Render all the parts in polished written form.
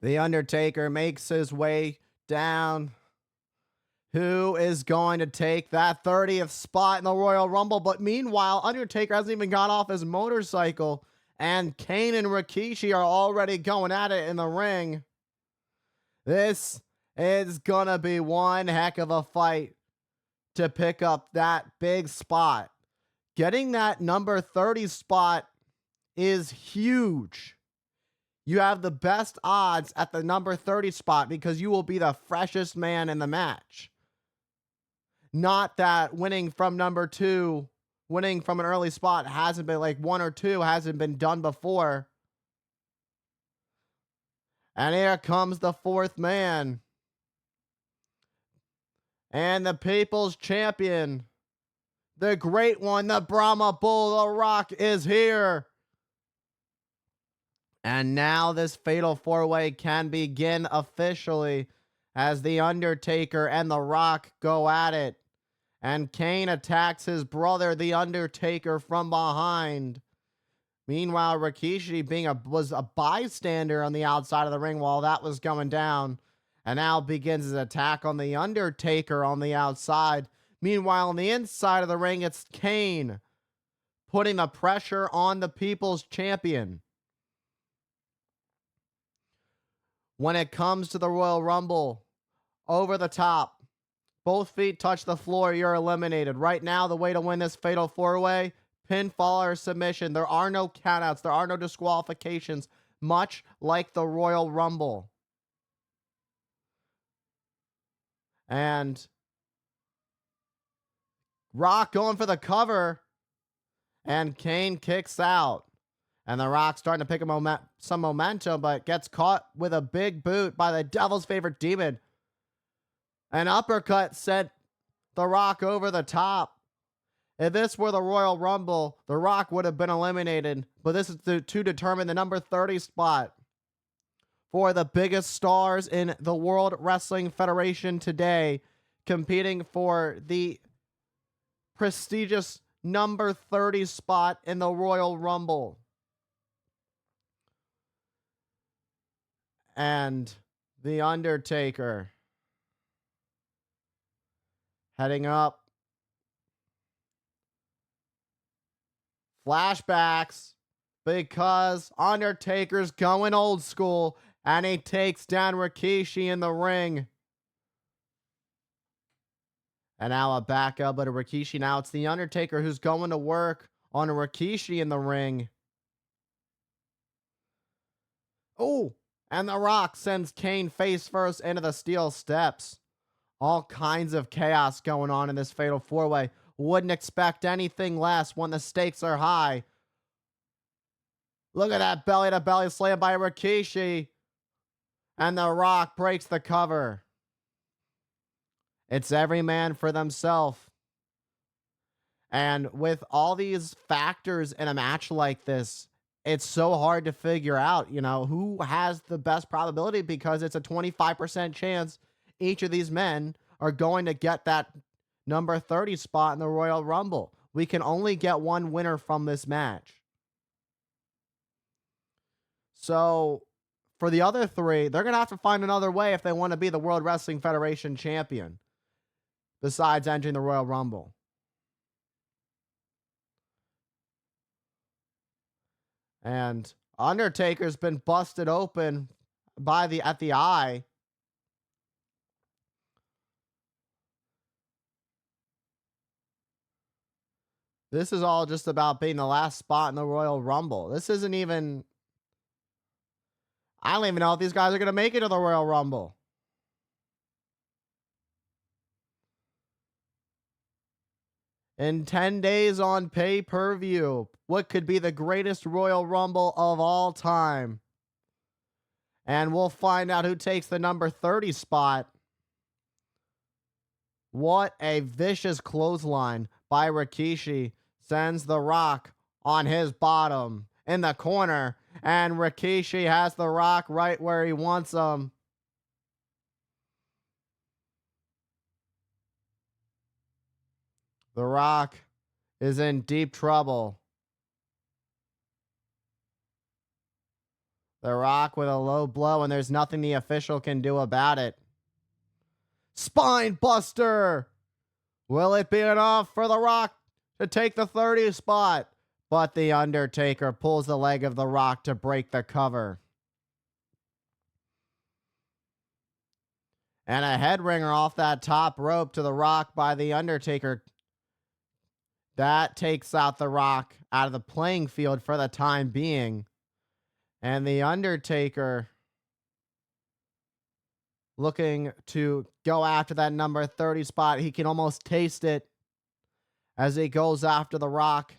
The Undertaker makes his way down. Who is going to take that 30th spot in the Royal Rumble? But meanwhile, Undertaker hasn't even got off his motorcycle, and Kane and Rikishi are already going at it in the ring. This is gonna be one heck of a fight to pick up that big spot. Getting that number 30 spot is huge. You have the best odds at the number 30 spot because you will be the freshest man in the match. Not that winning from number 2, winning from an early spot hasn't been like 1 or 2 hasn't been done before. And here comes the 4th man. And the People's Champion, the great one, the Brahma Bull, The Rock, is here. And now this fatal 4-way can begin officially as The Undertaker and The Rock go at it. And Kane attacks his brother, The Undertaker, from behind. Meanwhile, Rikishi was a bystander on the outside of the ring while that was going down. And now begins his attack on The Undertaker on the outside. Meanwhile, on the inside of the ring, it's Kane putting the pressure on the People's Champion. When it comes to the Royal Rumble, over the top, both feet touch the floor, you're eliminated. Right now, the way to win this fatal 4-way, pinfall or submission. There are no countouts. There are no disqualifications, much like the Royal Rumble. And Rock going for the cover, and Kane kicks out. And the Rock starting to pick some momentum, but gets caught with a big boot by the Devil's favorite demon. An uppercut sent The Rock over the top. If this were the Royal Rumble, The Rock would have been eliminated. But this is to determine the number 30 spot for the biggest stars in the World Wrestling Federation today, competing for the prestigious number 30 spot in the Royal Rumble. And The Undertaker heading up. Flashbacks, because Undertaker's going old school and he takes down Rikishi in the ring. And now a backup, but a Rikishi. Now it's The Undertaker who's going to work on a Rikishi in the ring. Oh, and The Rock sends Kane face first into the steel steps. All kinds of chaos going on in this fatal 4-way. Wouldn't expect anything less when the stakes are high. Look at that belly-to-belly slam by Rikishi. And The Rock breaks the cover. It's every man for themselves. And with all these factors in a match like this, it's so hard to figure out, who has the best probability, because it's a 25% chance each of these men are going to get that number 30 spot in the Royal Rumble. We can only get one winner from this match. So for the other 3, they're going to have to find another way if they want to be the World Wrestling Federation champion, besides entering the Royal Rumble. And Undertaker's been busted open at the eye. This is all just about being the last spot in the Royal Rumble. This isn't even... I don't even know if these guys are going to make it to the Royal Rumble. In 10 days on pay-per-view, what could be the greatest Royal Rumble of all time? And we'll find out who takes the number 30 spot. What a vicious clothesline by Rikishi sends The Rock on his bottom in the corner. And Rikishi has The Rock right where he wants him. The Rock is in deep trouble. The Rock with a low blow, and there's nothing the official can do about it. Spine buster! Will it be enough for The Rock to take the 30 spot? But The Undertaker pulls the leg of The Rock to break the cover. And a head ringer off that top rope to The Rock by The Undertaker. That takes out The Rock out of the playing field for the time being. And The Undertaker looking to go after that number 30 spot. He can almost taste it as he goes after The Rock.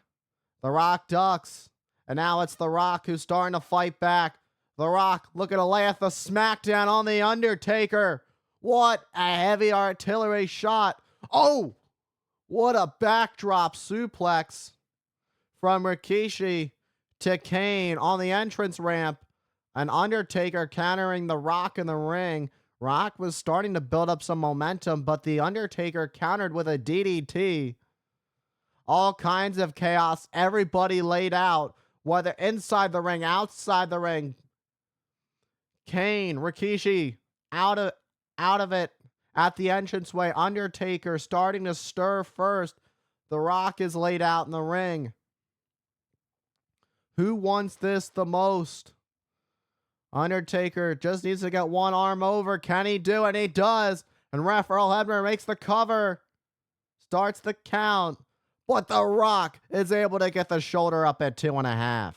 The Rock ducks. And now it's The Rock who's starting to fight back. The Rock looking to lay at the SmackDown on The Undertaker. What a heavy artillery shot. Oh, what a backdrop suplex from Rikishi to Kane on the entrance ramp. An Undertaker countering The Rock in the ring. Rock was starting to build up some momentum, but The Undertaker countered with a DDT. All kinds of chaos. Everybody laid out, whether inside the ring, outside the ring. Kane, Rikishi, out of it at the entranceway. Undertaker starting to stir first. The Rock is laid out in the ring. Who wants this the most? Undertaker just needs to get one arm over. Can he do it? He does. And ref Earl Hebner makes the cover. Starts the count. But The Rock is able to get the shoulder up at 2.5.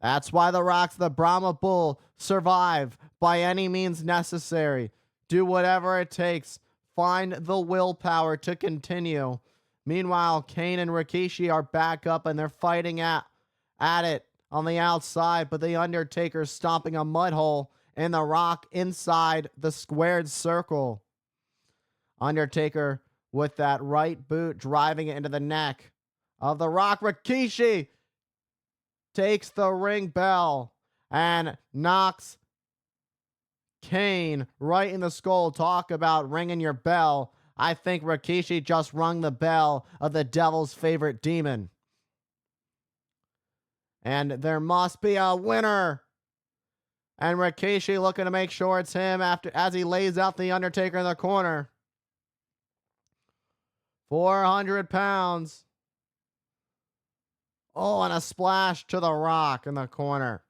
That's why The Rock's the Brahma Bull. Survive by any means necessary. Do whatever it takes. Find the willpower to continue. Meanwhile, Kane and Rikishi are back up and they're fighting at it on the outside, but The Undertaker's stomping a mud hole in The Rock inside the squared circle. Undertaker with that right boot driving it into the neck of The Rock. Rikishi takes the ring bell and knocks Kane right in the skull. Talk about ringing your bell. I think Rikishi just rung the bell of the devil's favorite demon. And there must be a winner. And Rikishi looking to make sure it's him as he lays out The Undertaker in the corner. 400 pounds. Oh, and a splash to The Rock in the corner.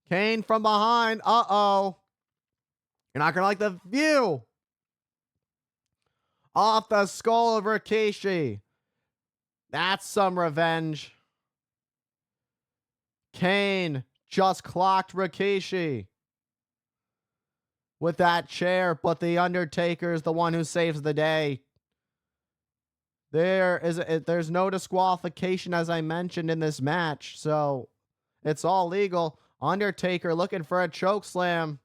Kane from behind. Uh-oh. You're not going to like the view. Off the skull of Rikishi. That's some revenge. Kane just clocked Rikishi with that chair, but The Undertaker is the one who saves the day. There's no disqualification, as I mentioned, in this match, so it's all legal. Undertaker looking for a choke slam.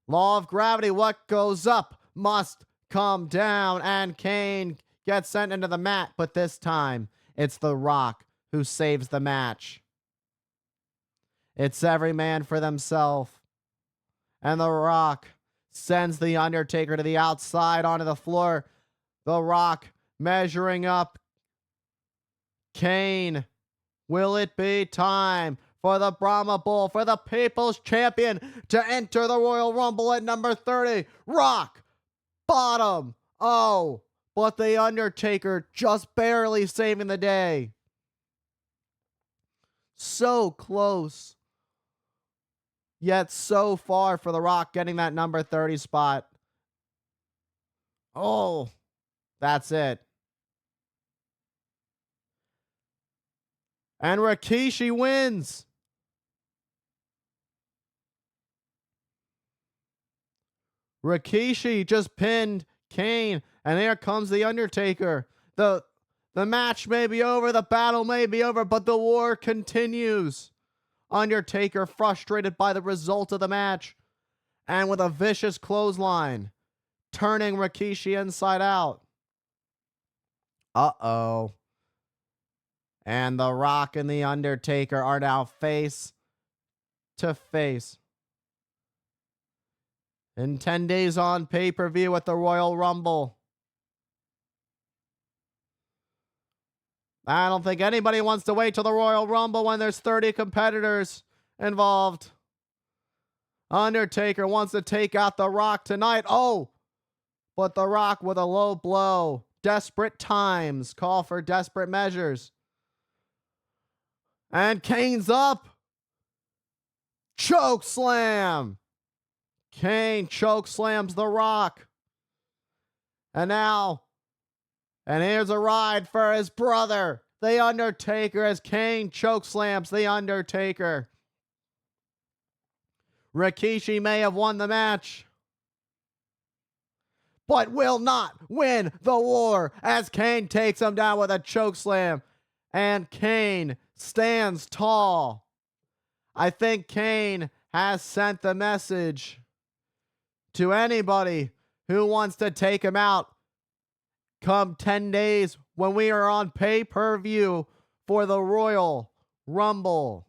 Law of gravity, what goes up must come down, and Kane gets sent into the mat, but this time it's The Rock who saves the match. It's every man for themselves, and The Rock sends The Undertaker to the outside onto the floor. The Rock measuring up. Kane, will it be time for the Brahma Bull, for the People's Champion, to enter the Royal Rumble at number 30? Rock, bottom. Oh, but The Undertaker just barely saving the day. So close, yet so far for The Rock getting that number 30 spot. Oh, that's it. And Rikishi wins. Rikishi just pinned Kane, and there comes The Undertaker. The match may be over, the battle may be over, but the war continues. Undertaker frustrated by the result of the match, and with a vicious clothesline, turning Rikishi inside out. Uh-oh. And The Rock and The Undertaker are now face to face. In 10 days on pay-per-view at the Royal Rumble. I don't think anybody wants to wait till the Royal Rumble when there's 30 competitors involved. Undertaker wants to take out The Rock tonight. Oh, but The Rock with a low blow. Desperate times call for desperate measures. And Kane's up. Choke slam. Kane choke slams The Rock. And here's a ride for his brother, The Undertaker, as Kane choke slams The Undertaker. Rikishi may have won the match, but will not win the war as Kane takes him down with a choke slam. And Kane stands tall. I think Kane has sent the message to anybody who wants to take him out come 10 days when we are on pay-per-view for the Royal Rumble.